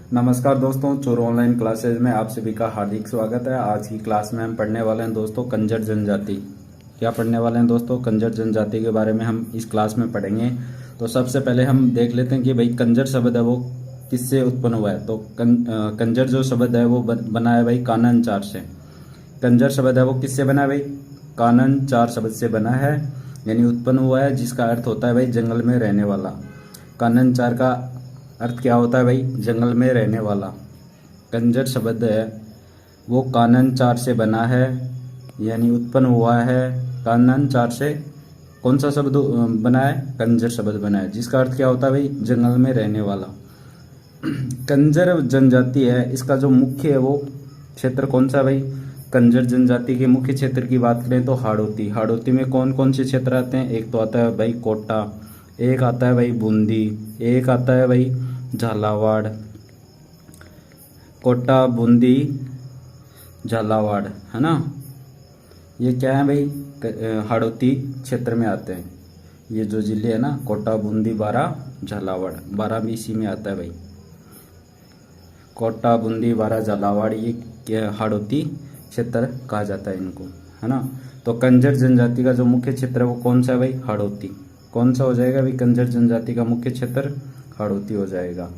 नमस्कार दोस्तों, चोर ऑनलाइन क्लासेज में आप सभी का हार्दिक स्वागत है। आज की क्लास में हम पढ़ने वाले हैं दोस्तों कंजर जनजाति। क्या पढ़ने वाले हैं दोस्तों? कंजर जनजाति के बारे में हम इस क्लास में पढ़ेंगे। तो सबसे पहले हम देख लेते हैं कि भाई कंजर शब्द है वो किससे उत्पन्न हुआ है। तो कंजर जो शब्द है वो बना है भाई कानन चार से। कंजर शब्द है वो किससे बना है भाई? कानन चार शब्द से बना है, यानी उत्पन्न हुआ है, जिसका अर्थ होता है भाई जंगल में रहने वाला। कानन चार का अर्थ क्या होता है भाई? जंगल में रहने वाला। कंजर शब्द है वो कानन चार से बना है, यानी उत्पन्न हुआ है कानन चार से। कौन सा शब्द बना है? कंजर शब्द बना है, जिसका अर्थ क्या होता है भाई? जंगल में रहने वाला। कंजर जनजाति है, इसका जो मुख्य है वो क्षेत्र कौन सा भाई? कंजर जनजाति के मुख्य क्षेत्र की बात करें तो हाड़ौती। हाड़ौती में कौन कौन से क्षेत्र आते हैं? एक तो आता है भाई कोटा, एक आता है भाई बूंदी, एक आता है भाई झालावाड़। कोटा, बूंदी, झालावाड़, है ना। ये क्या है भाई? हाड़ौती क्षेत्र में आते हैं। ये जो जिले है ना, कोटा, बूंदी, बारा, झालावाड़, बारा भी इसी में आता है भाई। कोटा, बूंदी, बारा, झालावाड़, ये हाड़ौती क्षेत्र कहा जाता है इनको, है ना। तो कंजर जनजाति का जो मुख्य क्षेत्र है वो कौन सा है भाई? हाड़ौती। कौन सा हो जाएगा भाई? कंजर जनजाति का मुख्य क्षेत्र हाड़ौती हो जाएगा।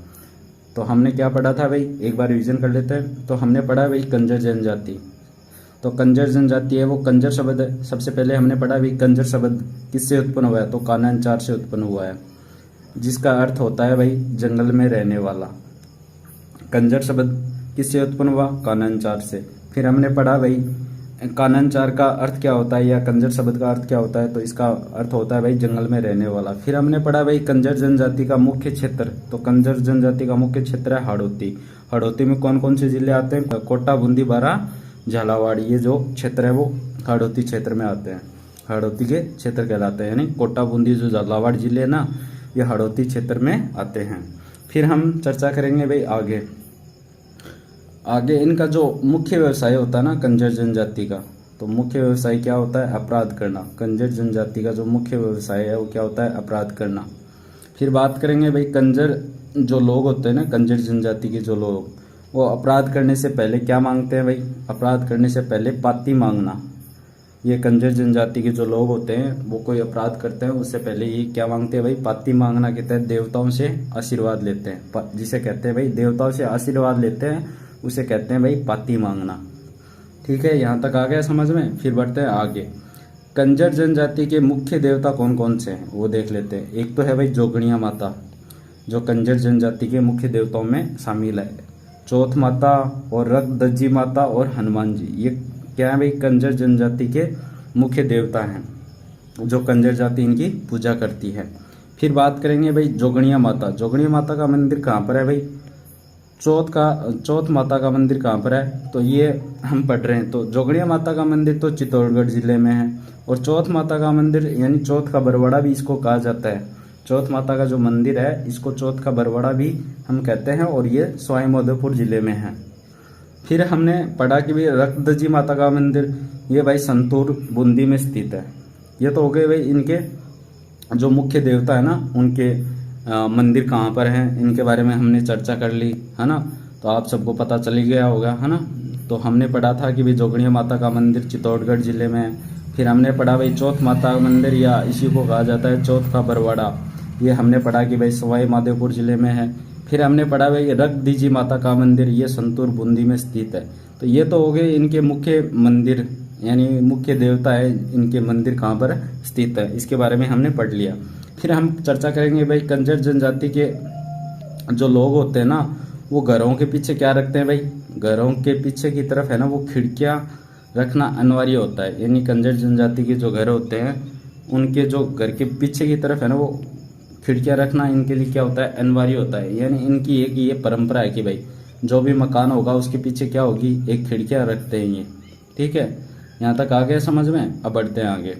तो हमने क्या पढ़ा था भाई? एक बार रिवीजन कर लेते हैं। तो हमने पढ़ा भाई कंजर जनजाति। तो कंजर जनजाति है वो कंजर शब्द है। सबसे पहले हमने पढ़ा भाई कंजर शब्द किससे उत्पन्न हुआ है? तो कानन चार से उत्पन्न हुआ है, जिसका अर्थ होता है भाई जंगल में रहने वाला। कंजर शब्द किससे उत्पन्न हुआ? कानन चार से। फिर हमने पढ़ा भाई कानन चार का अर्थ क्या होता है, या कंजर शब्द का अर्थ क्या होता है? तो इसका अर्थ होता है भाई जंगल में रहने वाला। फिर हमने पढ़ा भाई कंजर जनजाति का मुख्य क्षेत्र। तो कंजर जनजाति का मुख्य क्षेत्र है हाड़ौती। हाड़ौती में कौन कौन से जिले आते हैं? कोटा, बूंदी, बारा, झालावाड़, ये जो क्षेत्र है वो हाड़ौती क्षेत्र में आते हैं। हाड़ौती के क्षेत्र कहलाते हैं, यानी कोटा, बूंदी, जो झालावाड़ जिले है ना, ये हाड़ौती क्षेत्र में आते हैं। फिर हम चर्चा करेंगे भाई आगे इनका जो मुख्य व्यवसाय होता है ना कंजर जनजाति का, तो मुख्य व्यवसाय क्या होता है? अपराध करना। कंजर जनजाति का जो मुख्य व्यवसाय है वो क्या होता है? अपराध करना। फिर बात करेंगे भाई कंजर जो लोग होते हैं ना, कंजर जनजाति के जो लोग, वो अपराध करने से पहले क्या मांगते हैं भाई? अपराध करने से पहले पाती मांगना। ये कंजर जनजाति के जो लोग होते हैं वो कोई अपराध करते हैं उससे पहले ये क्या मांगते हैं भाई? पाती मांगना के तहत देवताओं से आशीर्वाद लेते हैं, जिसे कहते हैं भाई देवताओं से आशीर्वाद लेते हैं, उसे कहते हैं भाई पाती मांगना। ठीक है, यहाँ तक आ गया समझ में। फिर बढ़ते हैं आगे। कंजर जनजाति के मुख्य देवता कौन कौन से हैं वो देख लेते हैं। एक तो है भाई जोगणिया माता, जो कंजर जनजाति के मुख्य देवताओं में शामिल है। चौथ माता और रक्तदज्जी माता और हनुमान जी, ये क्या है भाई? कंजर जनजाति के मुख्य देवता हैं, जो कंजर जाति इनकी पूजा करती है। फिर बात करेंगे भाई जोगणिया माता। जोगणिया माता का मंदिर कहाँ पर है भाई? चौथ माता का मंदिर कहाँ पर है? तो ये हम पढ़ रहे हैं। तो जोगणिया माता का मंदिर तो चित्तौड़गढ़ जिले में है, और चौथ माता का मंदिर यानी चौथ का बरवाड़ा भी इसको कहा जाता है। चौथ माता का जो मंदिर है इसको चौथ का बरवाड़ा भी हम कहते हैं, और ये सवाई माधोपुर जिले में है। फिर हमने पढ़ा कि भाई रक्तदज्जी माता का मंदिर, ये भाई संतूर बूंदी में स्थित है। ये तो हो गए भाई इनके जो मुख्य देवता है ना, उनके मंदिर कहाँ पर हैं, इनके बारे में हमने चर्चा कर ली, है ना। तो आप सबको पता चल ही गया होगा, है ना। तो हमने पढ़ा था कि भाई जोगणिया माता का मंदिर चित्तौड़गढ़ जिले में है। फिर हमने पढ़ा भाई चौथ माता का मंदिर, या इसी को कहा जाता है चौथ का बरवाड़ा, ये हमने पढ़ा कि भाई सवाई माधोपुर जिले में है। फिर हमने पढ़ा भाई रक्तदीजी माता का मंदिर, ये संतूर बूंदी में स्थित है। तो ये तो हो गए इनके मुख्य मंदिर, यानी मुख्य देवता है, इनके मंदिर कहाँ पर स्थित है, इसके बारे में हमने पढ़ लिया। फिर हम चर्चा करेंगे भाई कंजर जनजाति के जो लोग होते हैं ना, वो घरों के पीछे क्या रखते हैं भाई? घरों के पीछे की तरफ है ना वो खिड़कियां रखना अनिवार्य होता है। यानी कंजर जनजाति के जो घर होते हैं उनके जो घर के पीछे की तरफ है ना वो खिड़कियां रखना इनके लिए क्या होता है? अनिवार्य होता है। यानी इनकी एक ये परंपरा है कि भाई जो भी मकान होगा उसके पीछे क्या होगी? एक खिड़कियां रखते हैं ये। ठीक है, यहाँ तक आ गया समझ में। अब बढ़ते हैं आगे।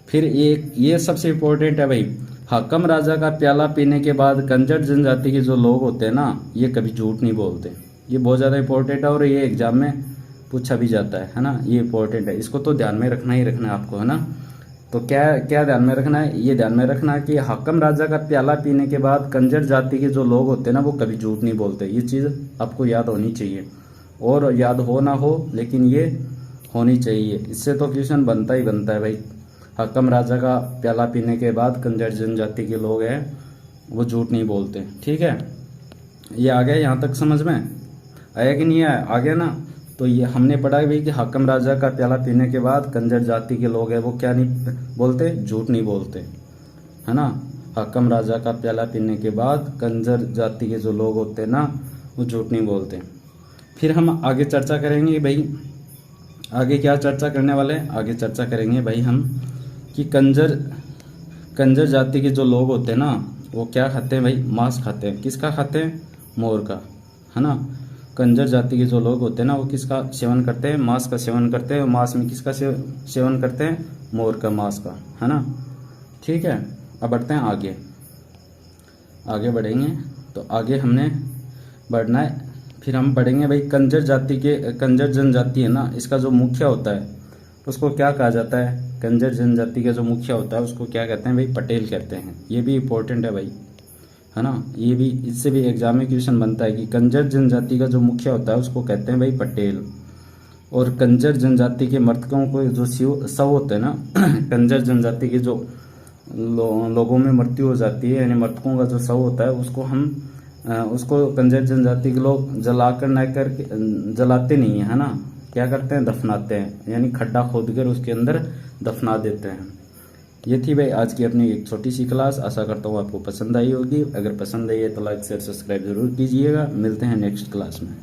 फिर ये सबसे इम्पोर्टेंट है भाई, हाकम राजा का प्याला पीने के बाद कंजर जनजाति के जो लोग होते हैं ना, ये कभी झूठ नहीं बोलते। ये बहुत ज़्यादा इंपॉर्टेंट है, और ये एग्जाम में पूछा भी जाता है ना। ये इंपॉर्टेंट है, इसको तो ध्यान में रखना ही रखना है आपको, है ना। तो क्या क्या ध्यान में रखना है, ये ध्यान में रखना है कि हाकम राजा का प्याला पीने के बाद कंजर जाति के जो लोग होते हैं ना वो कभी झूठ नहीं बोलते। ये चीज़ आपको याद होनी चाहिए, और याद हो ना हो लेकिन ये होनी चाहिए, इससे तो क्वेश्चन बनता ही बनता है भाई। हाकम राजा का प्याला पीने के बाद कंजर जनजाति के लोग हैं वो झूठ नहीं बोलते। ठीक है, ये आ गया यहाँ तक समझ में आया कि नहीं आया? आ गया ना। तो ये हमने पढ़ा है भाई कि हाकम राजा का प्याला पीने के बाद कंजर जाति के लोग हैं वो क्या नहीं बोलते, झूठ नहीं बोलते, है ना। हाकम राजा का प्याला पीने के बाद कंजर जाति के जो लोग होते हैं ना वो झूठ नहीं बोलते। फिर हम आगे चर्चा करेंगे भाई, आगे क्या चर्चा करने वाले हैं, आगे चर्चा करेंगे भाई हम कि कंजर जाति के जो लोग होते हैं ना वो क्या खाते हैं भाई, मांस खाते हैं। किसका खाते हैं? मोर का, है ना। कंजर जाति के जो लोग होते हैं ना वो किसका सेवन करते हैं? मांस का सेवन करते हैं। मांस में किसका सेवन करते हैं? मोर का मांस का, है ना। ठीक है, अब बढ़ते हैं आगे, आगे बढ़ेंगे। तो आगे हमने बढ़ना है, फिर हम पढ़ेंगे भाई कंजर जाति के, कंजर जनजाति है ना इसका जो मुखिया होता है उसको क्या कहा जाता है? कंजर जनजाति का जो मुखिया होता है उसको क्या कहते हैं भाई? पटेल कहते हैं। ये भी इम्पोर्टेंट है भाई, है ना। ये भी, इससे भी एग्जाम में क्वेश्चन बनता है कि कंजर जनजाति का जो मुखिया होता है उसको कहते हैं भाई पटेल। और कंजर जनजाति के मृतकों को जो शव होते हैं ना कंजर जनजाति के जो लोगों में मृत्यु हो जाती है, यानी मृतकों का जो शव होता है उसको हम उसको कंजर जनजाति के लोग जलाकर न करके, जलाते नहीं है ना, क्या करते हैं? दफनाते हैं, यानी खड्डा खोदकर उसके अंदर दफना देते हैं। ये थी भाई आज की अपनी एक छोटी सी क्लास। आशा करता हूँ आपको पसंद आई होगी। अगर पसंद आई है तो लाइक शेयर सब्सक्राइब जरूर कीजिएगा। मिलते हैं नेक्स्ट क्लास में।